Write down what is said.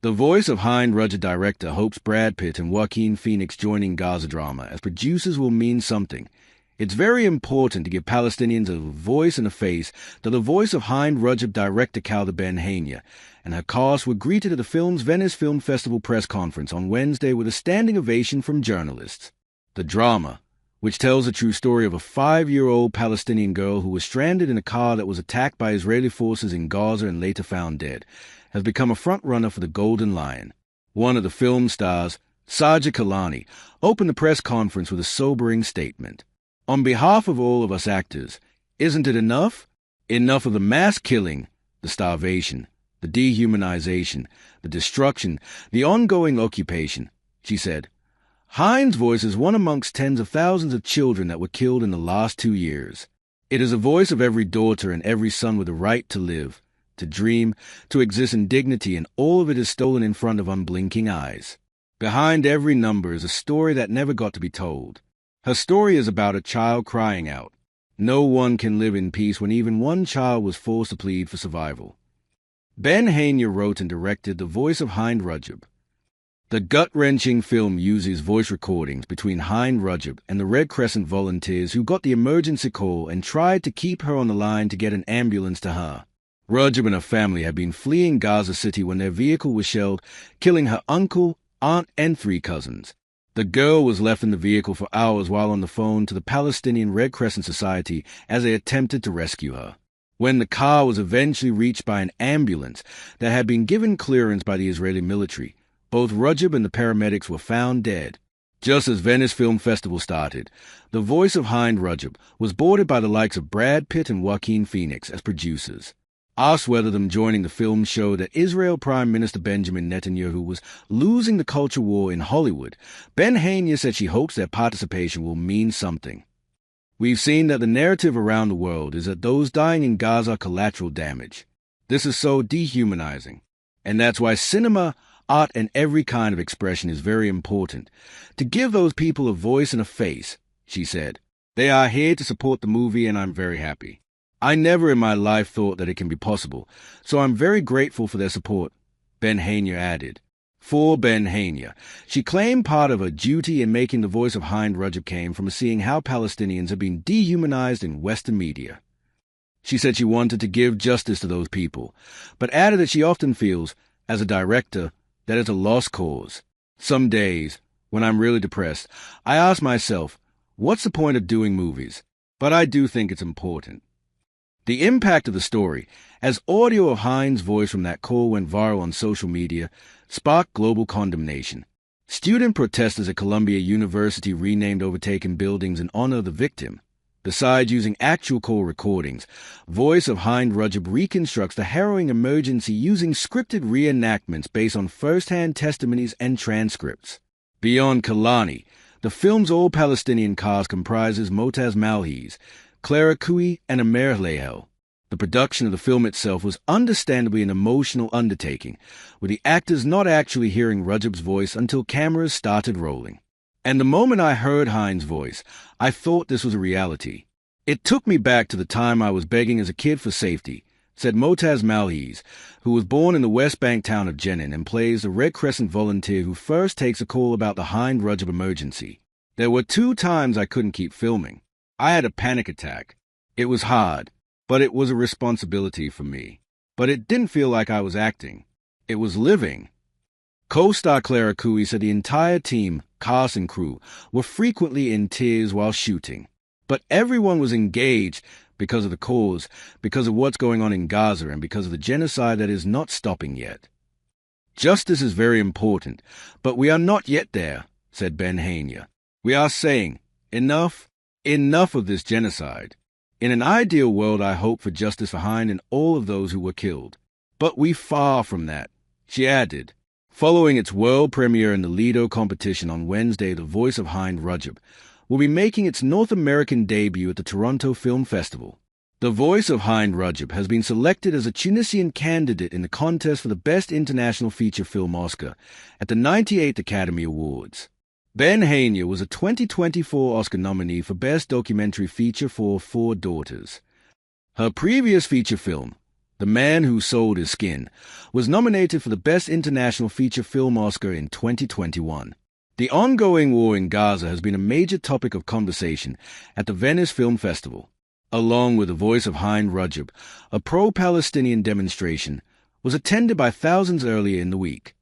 The voice of Hind Rajab director hopes Brad Pitt and Joaquin Phoenix joining Gaza drama as producers will mean something. It's very important to give Palestinians a voice and a face that the voice of Hind Rajab director Khalda Ben Hania and her cast were greeted at the film's Venice Film Festival press conference on Wednesday with a standing ovation from journalists. The drama, which tells the true story of a 5-year-old Palestinian girl who was stranded in a car that was attacked by Israeli forces in Gaza and later found dead, has become a front-runner for the Golden Lion. One of the film stars, Sajid Kalani, opened the press conference with a sobering statement. On behalf of all of us actors, isn't it enough? Enough of the mass killing, the starvation, the dehumanization, the destruction, the ongoing occupation, she said. Hind's voice is one amongst tens of thousands of children that were killed in the last 2 years. It is a voice of every daughter and every son with a right to live, to dream, to exist in dignity, and all of it is stolen in front of unblinking eyes. Behind every number is a story that never got to be told. Her story is about a child crying out. No one can live in peace when even one child was forced to plead for survival. Ben Hania wrote and directed The Voice of Hind Rajab. The gut-wrenching film uses voice recordings between Hind Rajab and the Red Crescent volunteers who got the emergency call and tried to keep her on the line to get an ambulance to her. Rajab and her family had been fleeing Gaza City when their vehicle was shelled, killing her uncle, aunt, and 3 cousins. The girl was left in the vehicle for hours while on the phone to the Palestinian Red Crescent Society as they attempted to rescue her. When the car was eventually reached by an ambulance that had been given clearance by the Israeli military, both Rajab and the paramedics were found dead. Just as Venice Film Festival started, the voice of Hind Rajab was boarded by the likes of Brad Pitt and Joaquin Phoenix as producers. Asked whether them joining the film showed that Israel Prime Minister Benjamin Netanyahu was losing the culture war in Hollywood, Ben Hania said she hopes their participation will mean something. We've seen that the narrative around the world is that those dying in Gaza are collateral damage. This is so dehumanizing. And that's why cinema, art, and every kind of expression is very important. To give those people a voice and a face, she said. They are here to support the movie and I'm very happy. I never in my life thought that it can be possible, so I'm very grateful for their support, Ben Hania added. For Ben Hania, she claimed part of her duty in making the voice of Hind Rajab came from seeing how Palestinians have been dehumanized in Western media. She said she wanted to give justice to those people, but added that she often feels, as a director, that it's a lost cause. Some days, when I'm really depressed, I ask myself, what's the point of doing movies? But I do think it's important. The impact of the story, as audio of Hind's voice from that call went viral on social media, sparked global condemnation. Student protesters at Columbia University renamed overtaken buildings in honor of the victim. Besides using actual call recordings, Voice of Hind Rajab reconstructs the harrowing emergency using scripted reenactments based on first-hand testimonies and transcripts. Beyond Kalani, the film's all-Palestinian cast comprises Motaz Malhiz, Clara Cui, and Amer Lehel. The production of the film itself was understandably an emotional undertaking, with the actors not actually hearing Rajab's voice until cameras started rolling. And the moment I heard Hind's voice, I thought this was a reality. It took me back to the time I was begging as a kid for safety, said Motaz Malhiz, who was born in the West Bank town of Jenin and plays the Red Crescent volunteer who first takes a call about the Hind Rajab emergency. There were 2 times I couldn't keep filming. I had a panic attack. It was hard, but it was a responsibility for me. But it didn't feel like I was acting. It was living. Co-star Clara Cui said the entire team, cast and crew, were frequently in tears while shooting. But everyone was engaged because of the cause, because of what's going on in Gaza, and because of the genocide that is not stopping yet. Justice is very important, but we are not yet there, said Ben Hania. We are saying, enough of this genocide. In an ideal world, I hope for justice for Hind and all of those who were killed. But we far from that, she added. Following its world premiere in the Lido competition on Wednesday, The Voice of Hind Rajab will be making its North American debut at the Toronto Film Festival. The Voice of Hind Rajab has been selected as a Tunisian candidate in the contest for the Best International Feature Film Oscar at the 98th Academy Awards. Ben Hania was a 2024 Oscar nominee for Best Documentary Feature for Four Daughters. Her previous feature film, The Man Who Sold His Skin, was nominated for the Best International Feature Film Oscar in 2021. The ongoing war in Gaza has been a major topic of conversation at the Venice Film Festival. Along with the voice of Hind, Rajab, a pro-Palestinian demonstration was attended by thousands earlier in the week.